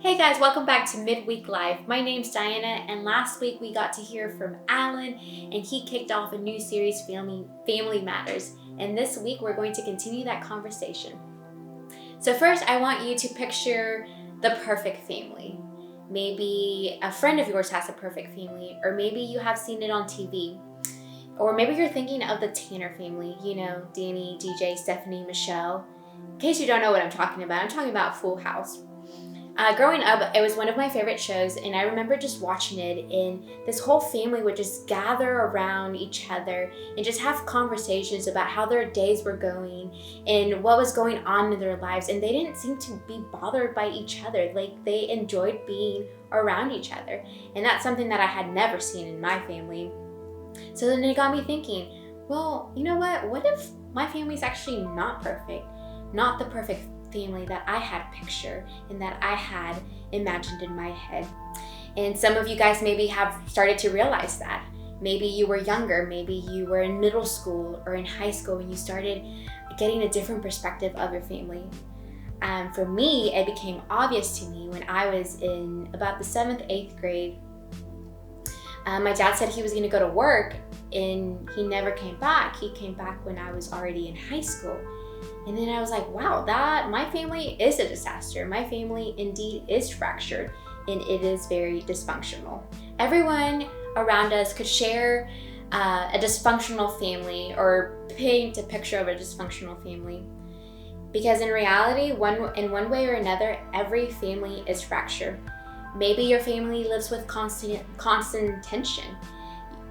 Hey guys, welcome back to Midweek Live. My name's Diana, and last week we got to hear from Alan, and he kicked off a new series, Family Matters. And this week we're going to continue that conversation. So first, I want you to picture the perfect family. Maybe a friend of yours has a perfect family, or maybe you have seen it on TV. Or maybe you're thinking of the Tanner family, Danny, DJ, Stephanie, Michelle. In case you don't know what I'm talking about Full House. Growing up, it was one of my favorite shows, and I remember just watching it, and this whole family would just gather around each other and just have conversations about how their days were going and what was going on in their lives, and they didn't seem to be bothered by each other. Like, they enjoyed being around each other, and that's something that I had never seen in my family. So then it got me thinking, well, you know what if my family's actually not perfect, not the perfect family that I had pictured and that I had imagined in my head. And some of you guys maybe have started to realize that. Maybe you were younger, maybe you were in middle school or in high school when you started getting a different perspective of your family. For me, it became obvious to me when I was in about the 7th, 8th grade. My dad said he was going to go to work, and he never came back. He came back when I was already in high school. And then I was like, wow, my family is a disaster. My family indeed is fractured, and it is very dysfunctional. Everyone around us could share a dysfunctional family or paint a picture of a dysfunctional family. Because in reality, in one way or another, every family is fractured. Maybe your family lives with constant tension.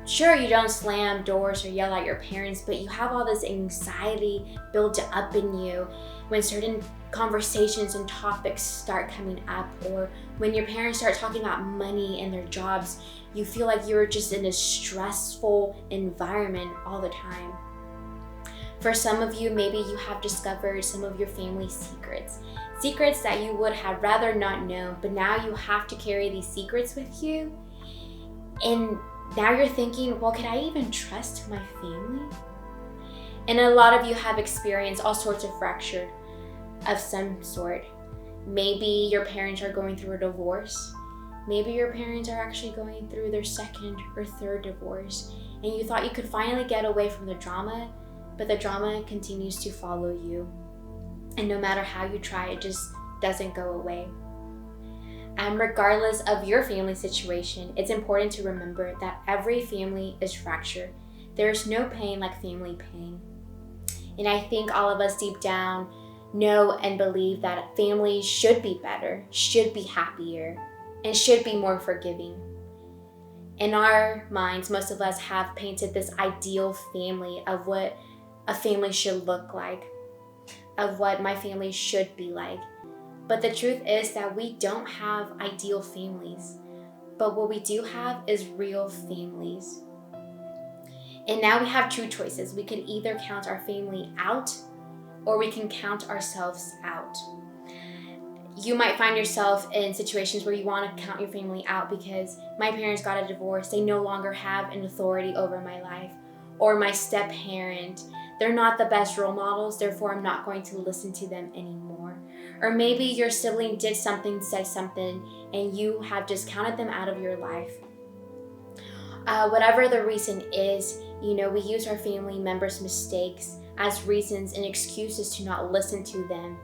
Sure, you don't slam doors or yell at your parents, but you have all this anxiety built up in you when certain conversations and topics start coming up, or when your parents start talking about money and their jobs. You feel like you're just in a stressful environment all the time. For some of you, maybe you have discovered some of your family's secrets that you would have rather not known, but now you have to carry these secrets with you. And now you're thinking, well, can I even trust my family? And a lot of you have experienced all sorts of fracture of some sort. Maybe your parents are going through a divorce. Maybe your parents are actually going through their 2nd or 3rd divorce, and you thought you could finally get away from the drama, but the drama continues to follow you. And no matter how you try, it just doesn't go away. Regardless of your family situation, it's important to remember that every family is fractured. There's no pain like family pain. And I think all of us deep down know and believe that families should be better, should be happier, and should be more forgiving. In our minds, most of us have painted this ideal family of what a family should look like, of what my family should be like. But the truth is that we don't have ideal families, but what we do have is real families. And now we have two choices. We can either count our family out, or we can count ourselves out. You might find yourself in situations where you want to count your family out because my parents got a divorce, they no longer have an authority over my life, or my step-parent, they're not the best role models, therefore I'm not going to listen to them anymore. Or maybe your sibling did something, said something, and you have just counted them out of your life. Whatever the reason is, we use our family members' mistakes as reasons and excuses to not listen to them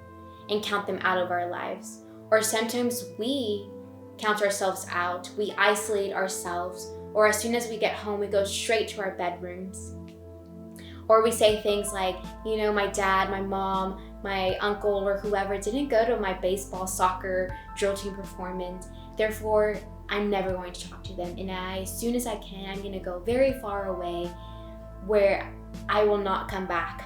and count them out of our lives. Or sometimes we count ourselves out, we isolate ourselves, or as soon as we get home, we go straight to our bedrooms. Or we say things like, my dad, my mom, my uncle, or whoever didn't go to my baseball, soccer, drill team performance. Therefore, I'm never going to talk to them. And as soon as I can, I'm going to go very far away where I will not come back.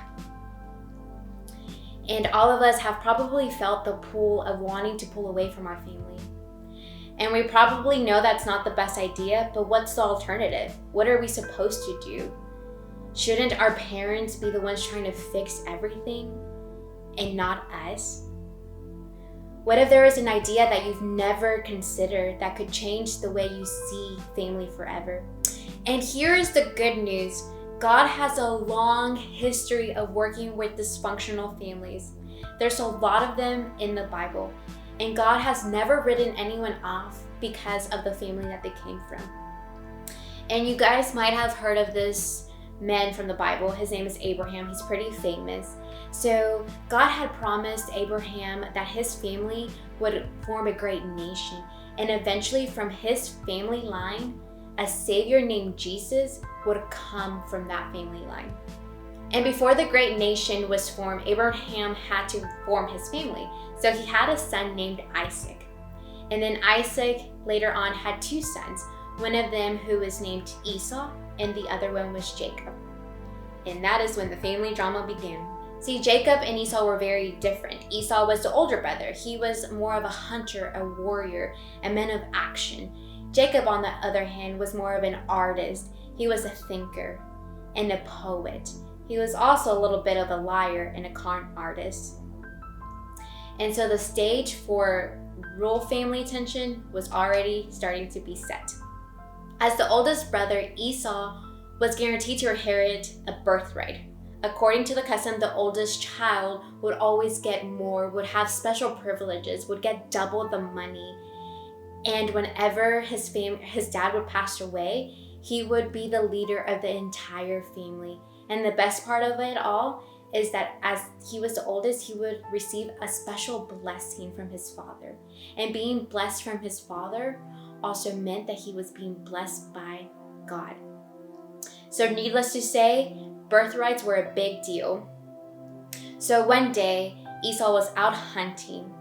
And all of us have probably felt the pull of wanting to pull away from our family. And we probably know that's not the best idea, but what's the alternative? What are we supposed to do? Shouldn't our parents be the ones trying to fix everything and not us? What if there is an idea that you've never considered that could change the way you see family forever? And here is the good news. God has a long history of working with dysfunctional families. There's a lot of them in the Bible. And God has never written anyone off because of the family that they came from. And you guys might have heard of this man from the Bible. His name is Abraham. He's pretty famous. So God had promised Abraham that his family would form a great nation. And eventually from his family line, a savior named Jesus would come from that family line. And before the great nation was formed, Abraham had to form his family. So he had a son named Isaac. And then Isaac later on had two sons, one of them who was named Esau and the other one was Jacob. And that is when the family drama began. See, Jacob and Esau were very different. Esau was the older brother. He was more of a hunter, a warrior, a man of action. Jacob, on the other hand, was more of an artist. He was a thinker and a poet. He was also a little bit of a liar and a con artist. And so the stage for real family tension was already starting to be set. As the oldest brother, Esau was guaranteed to inherit a birthright. According to the custom, the oldest child would always get more, would have special privileges, would get double the money. And whenever his dad would pass away, he would be the leader of the entire family. And the best part of it all is that as he was the oldest, he would receive a special blessing from his father. And being blessed from his father also meant that he was being blessed by God. So needless to say, birthrights were a big deal. So one day, Esau was out hunting.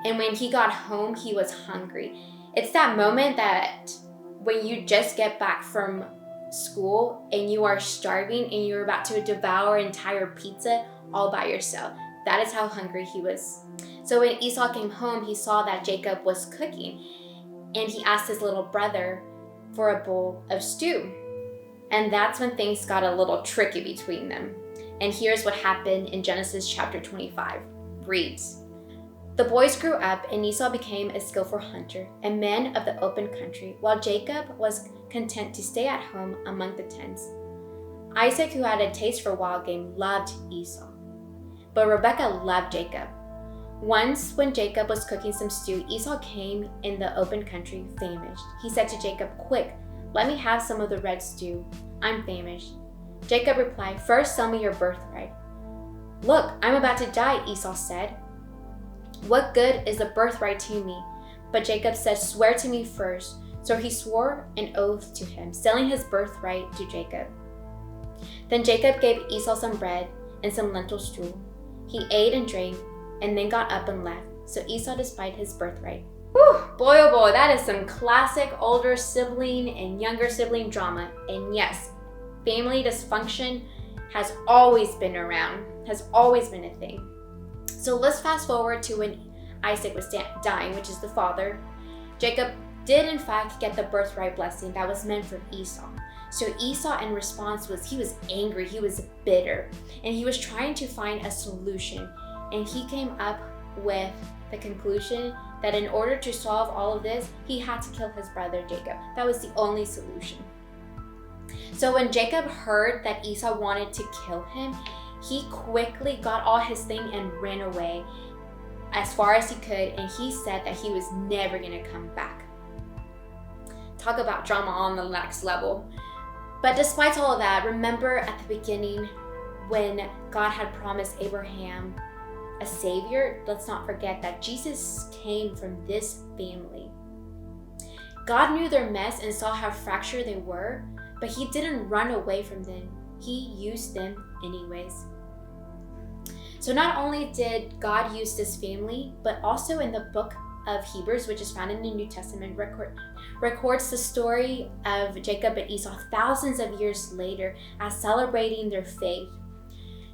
And when he got home, he was hungry. It's that moment that when you just get back from school and you are starving and you're about to devour an entire pizza all by yourself. That is how hungry he was. So when Esau came home, he saw that Jacob was cooking and he asked his little brother for a bowl of stew. And that's when things got a little tricky between them. And here's what happened in Genesis chapter 25. Reads, "The boys grew up and Esau became a skillful hunter, a man of the open country, while Jacob was content to stay at home among the tents. Isaac, who had a taste for wild game, loved Esau, but Rebekah loved Jacob. Once, when Jacob was cooking some stew, Esau came in the open country, famished. He said to Jacob, 'Quick, let me have some of the red stew. I'm famished.' Jacob replied, 'First, sell me your birthright.' 'Look, I'm about to die,' Esau said. 'What good is the birthright to me?' But Jacob said, 'Swear to me first.' So he swore an oath to him, selling his birthright to Jacob. Then Jacob gave Esau some bread and some lentil stew. He ate and drank, and then got up and left. So Esau despised his birthright." Whew, boy oh boy, that is some classic older sibling and younger sibling drama. And yes, family dysfunction has always been around, has always been a thing. So let's fast forward to when Isaac was dying, which is the father. Jacob did in fact get the birthright blessing that was meant for Esau. So Esau in response he was angry, he was bitter, and he was trying to find a solution. And he came up with the conclusion that in order to solve all of this, he had to kill his brother Jacob. That was the only solution. So when Jacob heard that Esau wanted to kill him, he quickly got all his things and ran away as far as he could, and he said that he was never gonna come back. Talk about drama on the next level. But despite all of that, remember at the beginning when God had promised Abraham a savior? Let's not forget that Jesus came from this family. God knew their mess and saw how fractured they were, but he didn't run away from them. He used them anyways. So not only did God use this family, but also in the book of Hebrews, which is found in the New Testament, records the story of Jacob and Esau thousands of years later as celebrating their faith.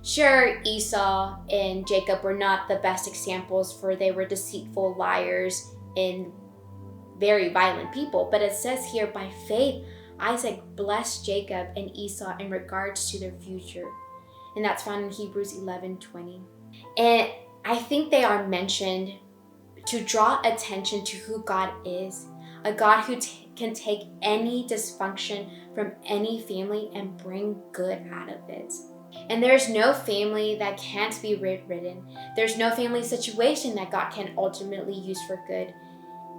Sure, Esau and Jacob were not the best examples, for they were deceitful liars and very violent people, but it says here, by faith, Isaac blessed Jacob and Esau in regards to their future. And that's found in Hebrews 11:20. And I think they are mentioned to draw attention to who God is, a God who can take any dysfunction from any family and bring good out of it. And there's no family that can't be rewritten. There's no family situation that God can ultimately use for good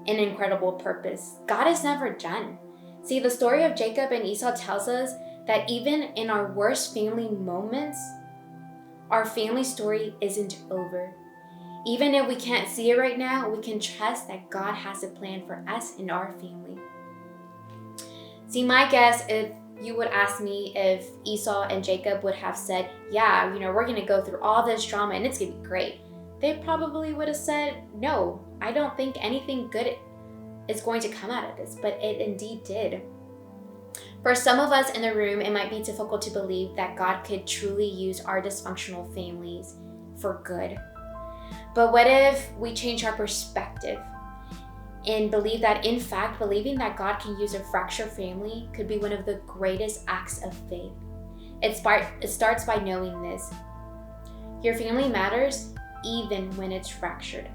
and incredible purpose. God is never done. See, the story of Jacob and Esau tells us that even in our worst family moments, our family story isn't over. Even if we can't see it right now, we can trust that God has a plan for us and our family. See, my guess, if you would ask me if Esau and Jacob would have said, yeah, we're going to go through all this drama and it's going to be great, they probably would have said, no, I don't think anything good is going to come out of this, but it indeed did. For some of us in the room, it might be difficult to believe that God could truly use our dysfunctional families for good. But what if we change our perspective and believe that, in fact, believing that God can use a fractured family could be one of the greatest acts of faith? It starts by knowing this. Your family matters even when it's fractured.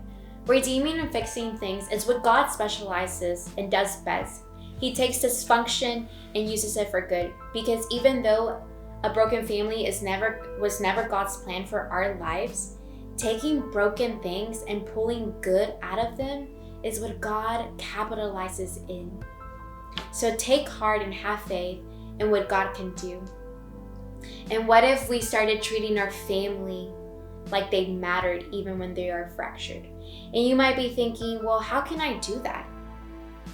Redeeming and fixing things is what God specializes and does best. He takes dysfunction and uses it for good, because even though a broken family was never God's plan for our lives, taking broken things and pulling good out of them is what God capitalizes in. So take heart and have faith in what God can do. And what if we started treating our family like they mattered even when they are fractured? And you might be thinking, well, how can I do that?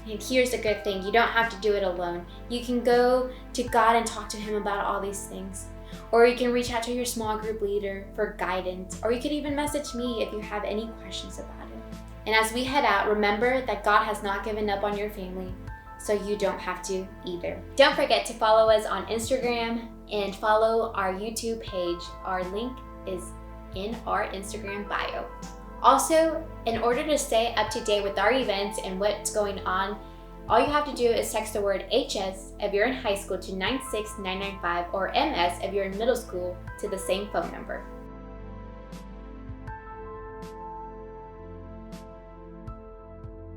And here's the good thing, you don't have to do it alone. You can go to God and talk to Him about all these things. Or you can reach out to your small group leader for guidance. Or you could even message me if you have any questions about it. And as we head out, remember that God has not given up on your family, so you don't have to either. Don't forget to follow us on Instagram and follow our YouTube page. Our link is in our Instagram bio. Also, in order to stay up to date with our events and what's going on, all you have to do is text the word HS if you're in high school to 96995 or MS if you're in middle school to the same phone number.